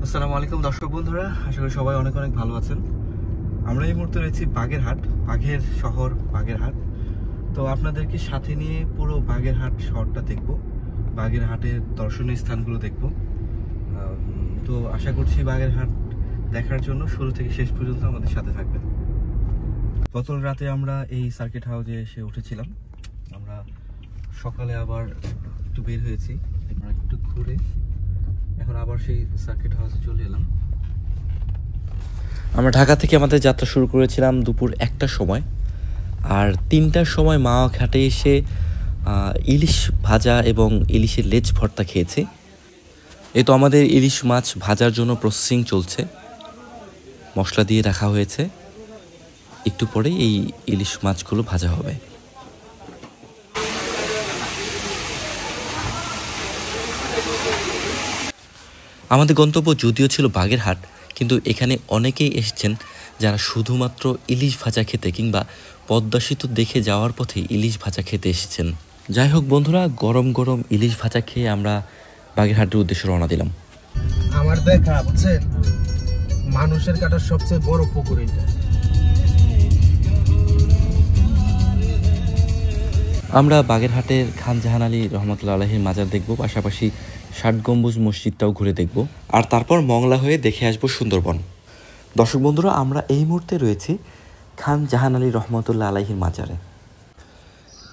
আসসালামু আলাইকুম দর্শক বন্ধুরা, আশা করি সবাই অনেক অনেক ভালো আছেন। আমরা এই মুহূর্তে রয়েছি বাগেরহাট, বাঘের শহর বাগেরহাট। তো আপনাদেরকে সাথে নিয়ে পুরো বাগেরহাট শহরটা দেখব, বাগেরহাটের দর্শনীয় স্থানগুলো দেখব। তো আশা করছি বাগেরহাট দেখার জন্য শুরু থেকে শেষ পর্যন্ত আমাদের সাথে থাকবেন। গত রাতে আমরা এই সার্কিট হাউসে এসে উঠেছিলাম। আমরা সকালে আবার একটু বের হয়েছি, একটু ঘুরে এখন আবার সেই সার্কিট হাউসে চলে এলাম। আমরা ঢাকা থেকে আমাদের যাত্রা শুরু করেছিলাম দুপুর 1টার সময়, আর 3টার সময় মাওয়া ঘাটে এসে ইলিশ ভাজা এবং ইলিশের লেজ ভর্তা খেয়েছি। এই তো আমাদের ইলিশ মাছ ভাজার জন্য প্রসেসিং চলছে, মশলা দিয়ে রাখা হয়েছে, একটু পরে এই ইলিশ মাছগুলো ভাজা হবে। আমাদের গন্তব্য যদিও ছিল বাগেরহাট, কিন্তু এখানে অনেকেই এসেছেন যারা শুধুমাত্র ইলিশ ভাজা খেতে কিংবা পদ্মা সেতু দেখে যাওয়ার পথে ইলিশ ভাজা খেতে এসেছেন। যাই হোক বন্ধুরা, গরম গরম ইলিশ ভাজা খেয়ে আমরা বাগেরহাটের উদ্দেশ্যে রওনা দিলাম। আমার দেখা বুঝছেন, মানুষের কাটার সবচেয়ে বড় পুকুর এটা। আমরা বাগেরহাটের খান জাহান আলী রহমতুল্লাহ আলাহির মাজার দেখব, পাশাপাশি ৬০ গম্বুজ মসজিদটাও ঘুরে দেখব, আর তারপর মংলা হয়ে দেখে আসবো সুন্দরবন। দর্শক বন্ধুরা, আমরা এই মুহূর্তে রয়েছি খান জাহান আলী রহমতুল্লাহ আলাহির মাজারে।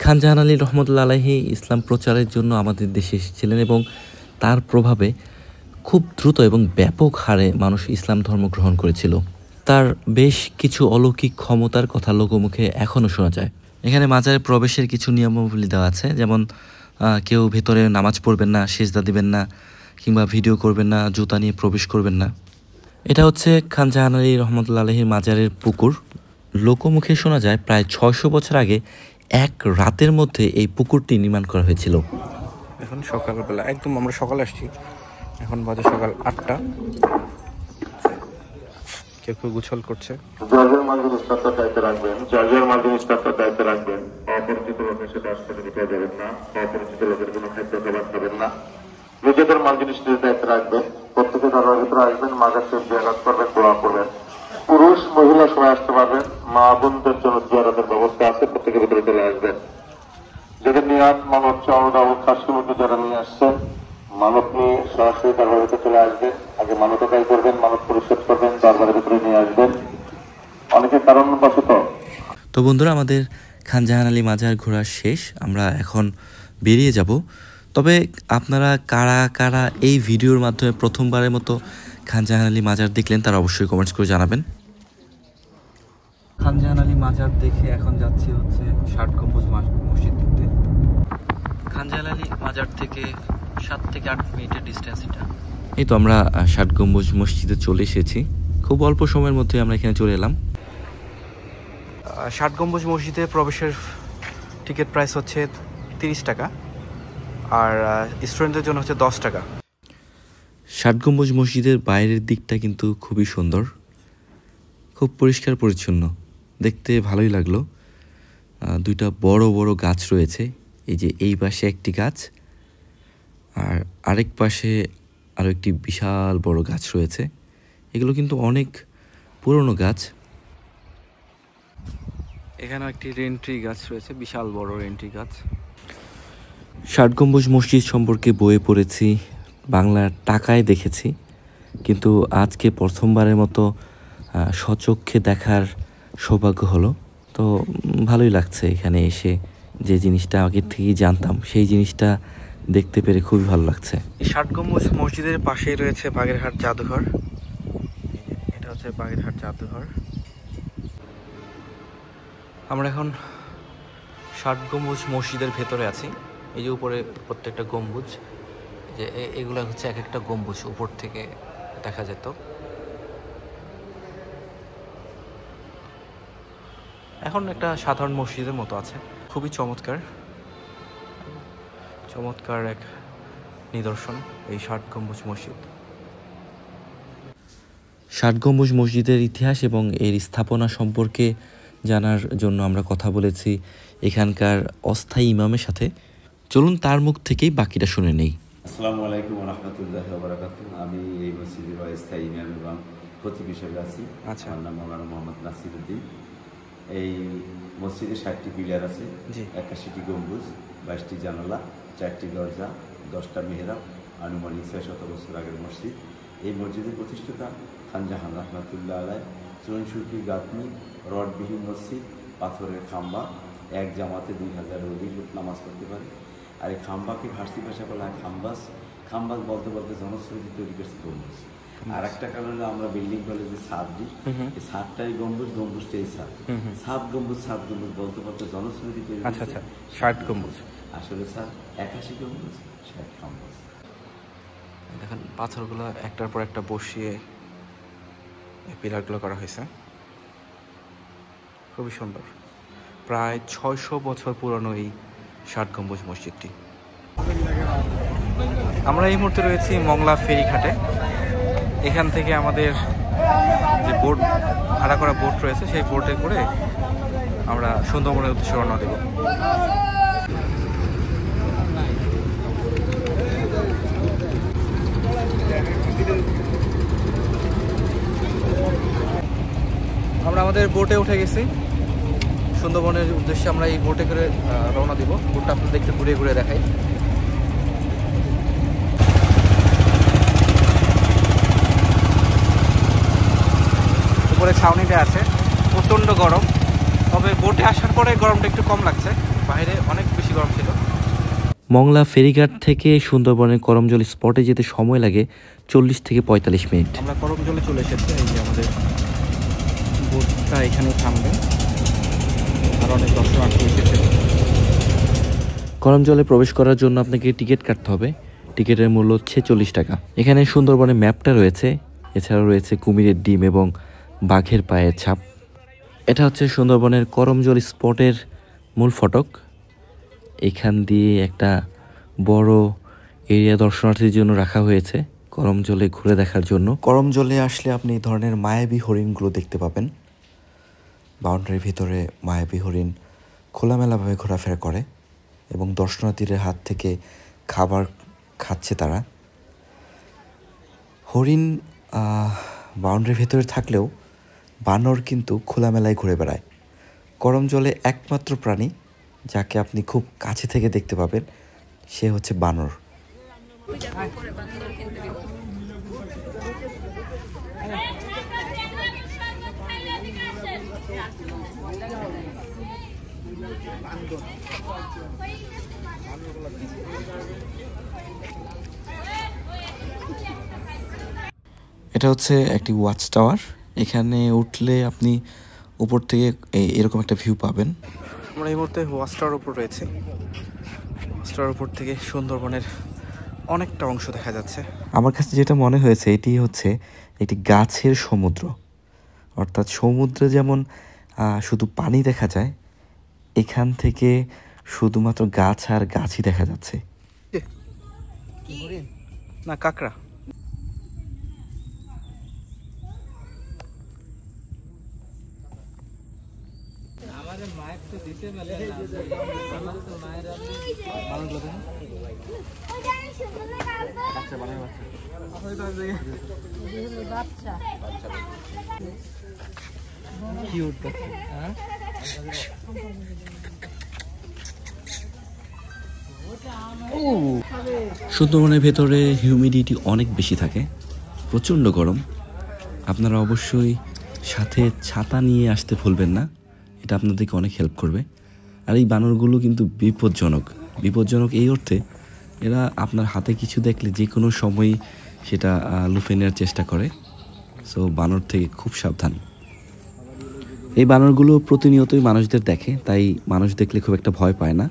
খান জাহান আলী রহমতুল্লাহ আলাহি ইসলাম প্রচারের জন্য আমাদের দেশে এসেছিলেন এবং তার প্রভাবে খুব দ্রুত এবং ব্যাপক হারে মানুষ ইসলাম ধর্ম গ্রহণ করেছিল। তার বেশ কিছু অলৌকিক ক্ষমতার কথা লোকমুখে এখনও শোনা যায়। এখানে মাজারে প্রবেশের কিছু নিয়মাবলী দেওয়া আছে, যেমন কেউ ভেতরে নামাজ পড়বেন না, সেজদা দিবেন না, কিংবা ভিডিও করবেন না, জুতা নিয়ে প্রবেশ করবেন না। এটা হচ্ছে খান জাহান আলী রহমতুল্লাহ আলাহির মাজারের পুকুর। লোকমুখে শোনা যায় প্রায় ৬০০ বছর আগে এক রাতের মধ্যে এই পুকুরটি নির্মাণ করা হয়েছিল। এখন সকালবেলা, একদম আমরা সকালে আসছি, এখন বাজে সকাল ৮টা। কেউ কেউ গোসল করছে। জর্জের মাল জিনিসপত্র দায়িত্বে রাখবেন, জর্জের মাল জিনিসপত্র দায়িত্বে রাখবেন। অপরিচিত লোকের সাথে আসতে দিতে দেবেন না, অপরিচিত লোকের কোনো খাদ্য খাবার খাবেন না। নিজেদের মাল জিনিস দায়িত্বে রাখবেন। প্রত্যেকে দরজার ভিতরে আসবেন, মাজার থেকে জিয়ারত করবেন, দোয়া করবেন। পুরুষ মহিলা সবাই আসতে পারবেন। মা বোনদের জন্য জিয়ারতের ব্যবস্থা আছে, প্রত্যেকের ভিতরে চলে আসবেন। যাদের নিয়াত মানব চাওয়া অবকাশের মধ্যে যারা নিয়ে আসছেন, মানব নিয়ে সরাসরি দরবারের ভিতরে চলে আসবেন। আগে মানত আদায় করবেন, মানত পরিশোধ করবেন, দরবারের ভিতরে নিয়ে আসবেন। অনেকে কারণবশত। তো বন্ধুরা, আমাদের খান জাহান আলী মাজার ঘোরা শেষ, আমরা এখন বেরিয়ে যাব। তবে আপনারা কারা কারা এই ভিডিওর মাধ্যমে প্রথমবারের মতো খান জাহান আলী মাজার দেখলেন তারা অবশ্যই কমেন্টস করে জানাবেন। খান জাহান আলী মাজার দেখে এখন যাচ্ছি হচ্ছে ৬০ গম্বুজ মসজিদ দেখতে। খান জাহান আলী মাজার থেকে ৭ থেকে ৮ মিনিটের ডিস্টেন্স এটা। এই তো আমরা ৬০ গম্বুজ মসজিদে চলে এসেছি, খুব অল্প সময়ের মধ্যে আমরা এখানে চলে এলাম। ৬০ গম্বুজ মসজিদে প্রবেশের টিকিট প্রাইস হচ্ছে ৩০ টাকা, আর স্টুডেন্টদের জন্য হচ্ছে ১০ টাকা। ৬০ গম্বুজ মসজিদের বাইরের দিকটা কিন্তু খুবই সুন্দর, খুব পরিষ্কার পরিচ্ছন্ন, দেখতে ভালোই লাগলো। দুইটা বড় বড় গাছ রয়েছে, এই যে এই পাশে একটি গাছ, আর আরেক পাশে আরও একটি বিশাল বড় গাছ রয়েছে। এগুলো কিন্তু অনেক পুরনো গাছ। এখানেও একটি রেন্ট্রি গাছ রয়েছে, বিশাল বড় রেন্ট্রি গাছ। ৬০ গম্বুজ মসজিদ সম্পর্কে বইয়ে পড়েছি, বাংলার টাকায় দেখেছি, কিন্তু আজকে প্রথমবারের মতো স্বচক্ষে দেখার সৌভাগ্য হলো। তো ভালোই লাগছে এখানে এসে, যে জিনিসটা আগের থেকেই জানতাম সেই জিনিসটা দেখতে পেরে খুবই ভালো লাগছে। এই ৬০ গম্বুজ মসজিদের পাশেই রয়েছে বাগেরহাট জাদুঘর। এটা হচ্ছে বাগেরহাট জাদুঘর। আমরা এখন ৬০ গম্বুজ মসজিদের ভেতরে আছি। এই যে উপরে প্রত্যেকটা গম্বুজ, যে এগুলো হচ্ছে এক একটা গম্বুজ উপর থেকে দেখা যেত। এখন একটা সাধারণ মসজিদের মতো আছে, খুবই চমৎকার চমৎকার এক নিদর্শন এই ৬০ গম্বুজ মসজিদ। ৬০ গম্বুজ মসজিদের ইতিহাস এবং এর স্থাপনা সম্পর্কে জানার জন্য আমরা কথা বলেছি এখানকার অস্থায়ী ইমামের সাথে। চলুন তার মুখ থেকেই বাকিটা শুনে নেই। আসসালামু আলাইকুম ওয়া রাহমাতুল্লাহি ওয়া বারাকাতুহু। আমি এই মসজিদের স্থায়ী ইমাম এবং খতিব হিসেবে আছি। আচ্ছা। আমার নাম মাওলানা মোহাম্মদ নাসিরউদ্দিন। এই মসজিদে 60টি পিলার আছে, জি। 81টি গম্বুজ, 22টি জানালা, 4টি দরজা, 10টা মেহরাব, আনুমানিক 600 বছর আগের মসজিদ। এই মসজিদের প্রতিষ্ঠাতা খান জাহান রহমাতুল্লাহ আলাইহ, চুন সুরকি গাঁথনি, রডবিহীন মসজিদ, পাথরের খাম্বা, এক জামাতে 2000-এর অধিক লোক নামাজ পড়তে পারে। আর এই খাম্বাকে ফার্সি ভাষা বলা হয় খাম্বাস। খাম্বাস বলতে বলতে জনশ্রুতি তৈরি করছে গম্বুজ। আর একটা কারণে আমরা বিল্ডিং কলেজে ছাদ দিই, এই ছাদটাই গম্বুজ, গম্বুজটাই ছাদ। ছাদ গম্বুজ বলতে বলতে জনশ্রুতি তৈরি আচ্ছা করছে। আচ্ছা, 60 গম্বুজ। আসলে ছাদ 81 গম্বুজ, 60 খাম্বাস। দেখেন পাথরগুলো একটার পর একটা বসিয়ে এই পিলারগুলো করা হয়েছে, খুবই সুন্দর। প্রায় 600 বছর পুরনো এই 60 গম্বুজ মসজিদটি। আমরা এই মুহূর্তে রয়েছি মংলা ফেরিঘাটে। এখান থেকে আমাদের যে বোট ভাড়া করা বোট রয়েছে সেই বোটে করে আমরা সুন্দরবনের উদ্দেশ্যে রওনা দেব। আমরা আমাদের বোটে উঠে গেছি, সুন্দরবনের উদ্দেশ্যে আমরা এই বোটে করে রওনা দিব। বোটটা আপনাদের একটু ঘুরে ঘুরে দেখাই। উপরে ছাউনিটা আছে, প্রচণ্ড গরম, তবে বোটে আসার পরে গরমটা একটু কম লাগছে, বাইরে অনেক বেশি গরম ছিল। মংলা ফেরিঘাট থেকে সুন্দরবনের করমজল স্পটে যেতে সময় লাগে 40 থেকে 45 মিনিট। আমরা করমজলে চলে এসেছি, এই যে আমাদের বোটটা এখানে থামবে, আর অনেক দর্শনার্থী এসেছে। করমজলে প্রবেশ করার জন্য আপনাকে টিকিট কাটতে হবে। টিকিটের মূল্য হচ্ছে 40 টাকা। এখানে সুন্দরবনের ম্যাপটা রয়েছে, এছাড়াও রয়েছে কুমিরের ডিম এবং বাঘের পায়ের ছাপ। এটা হচ্ছে সুন্দরবনের করমজল স্পটের মূল ফটক। এখান দিয়ে একটা বড় এরিয়া দর্শনার্থীর জন্য রাখা হয়েছে করমজলে ঘুরে দেখার জন্য। করমজলে আসলে আপনি এই ধরনের মায়াবী হরিণগুলো দেখতে পাবেন। বাউন্ডারির ভিতরে মায়াবী হরিণ খোলামেলাভাবে ঘোরাফেরা করে এবং দর্শনার্থীদের হাত থেকে খাবার খাচ্ছে তারা। হরিণ বাউন্ডারির ভেতরে থাকলেও বানর কিন্তু খোলামেলায় ঘুরে বেড়ায়। করমজলে একমাত্র প্রাণী যাকে আপনি খুব কাছে থেকে দেখতে পাবেন সে হচ্ছে বানর। এটা হচ্ছে একটি ওয়াচ টাওয়ার। এখানে উঠলে আপনি উপর থেকে এরকম একটা ভিউ পাবেন। আমরা এই মুহূর্তে ওয়াচ টাওয়ার উপর রয়েছে। ওয়াচ টাওয়ার উপর থেকে সুন্দরবনের অনেকটা অংশ দেখা যাচ্ছে। আমার কাছে যেটা মনে হয়েছে এটি হচ্ছে একটি গাছের সমুদ্র, অর্থাৎ সমুদ্রে যেমন শুধু পানি দেখা যায়, এখান থেকে শুধুমাত্র গাছ আর গাছই দেখা যাচ্ছে। না, কাঁকড়া। সুন্দরবনের ভেতরে হিউমিডিটি অনেক বেশি থাকে, প্রচণ্ড গরম। আপনারা অবশ্যই সাথে ছাতা নিয়ে আসতে ভুলবেন না, এটা আপনাদেরকে অনেক হেল্প করবে। আর এই বানরগুলো কিন্তু বিপজ্জনক এই অর্থে এরা আপনার হাতে কিছু দেখলে যে কোনো সময়ই সেটা লুফে নেওয়ার চেষ্টা করে। সো বানর থেকে খুব সাবধান। এই বানরগুলো প্রতিনিয়তই মানুষদের দেখে, তাই মানুষ দেখলে খুব একটা ভয় পায় না।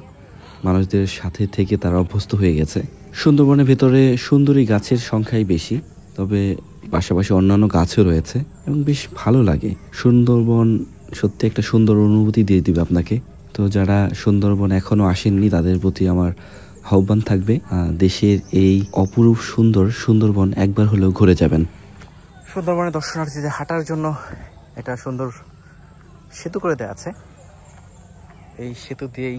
মানুষদের সাথে থেকে তারা অভ্যস্ত হয়ে গেছে। সুন্দরবনের ভেতরে সুন্দরী গাছের সংখ্যাই বেশি, তবে পাশাপাশি অন্যান্য গাছও রয়েছে এবং বেশ ভালো লাগে। সুন্দরবন সত্যি একটা সুন্দর অনুভূতি দিয়ে দিবে আপনাকে। তো যারা সুন্দরবন এখনও আসেননি তাদের প্রতি আমার আহ্বান থাকবে, দেশের এই অপরূপ সুন্দরবন একবার হলেও ঘুরে যাবেন। সুন্দরবনের দর্শনার্থীদের হাঁটার জন্য একটা সুন্দর সেতু করে দেওয়া আছে। এই সেতু দিয়েই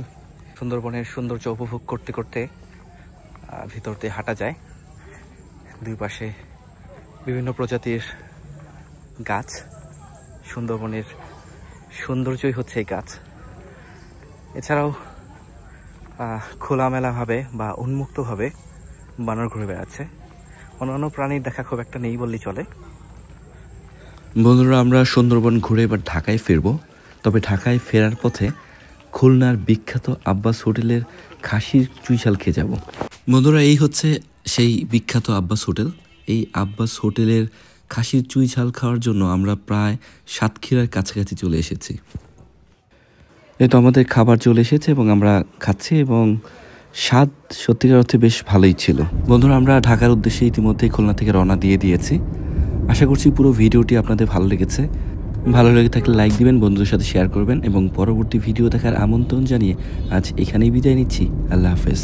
সুন্দরবনের সৌন্দর্য উপভোগ করতে করতে ভিতর দিয়ে হাঁটা যায়। দুই পাশে বিভিন্ন প্রজাতির গাছ, সুন্দরবনের সৌন্দর্যই হচ্ছে এই গাছ। এছাড়াও খোলামেলাভাবে বা উন্মুক্তভাবে বানর ঘুরে বেড়াচ্ছে। অন্যান্য প্রাণীর দেখা খুব একটা নেই বললেই চলে। বন্ধুরা, আমরা সুন্দরবন ঘুরে এবার ঢাকায় ফিরবো। তবে ঢাকায় ফেরার পথে খুলনার বিখ্যাত আব্বাস হোটেলের খাসির চুইঝাল খেয়ে যাব। বন্ধুরা, এই হচ্ছে সেই বিখ্যাত আব্বাস হোটেল। এই আব্বাস হোটেলের খাসির চুইঝাল খাওয়ার জন্য আমরা প্রায় সাতক্ষীরার কাছাকাছি চলে এসেছি। এই তো আমাদের খাবার চলে এসেছে এবং আমরা খাচ্ছি, এবং স্বাদ সত্যিকার অর্থে বেশ ভালোই ছিল। বন্ধুরা, আমরা ঢাকার উদ্দেশ্যে ইতিমধ্যেই খুলনা থেকে রওনা দিয়ে দিয়েছি। আশা করছি পুরো ভিডিওটি আপনাদের ভালো লেগেছে। ভালো লেগে থাকলে লাইক দিবেন, বন্ধুদের সাথে শেয়ার করবেন এবং পরবর্তী ভিডিও দেখার আমন্ত্রণ জানিয়ে আজ এখানেই বিদায় নিচ্ছি। আল্লাহ হাফেজ।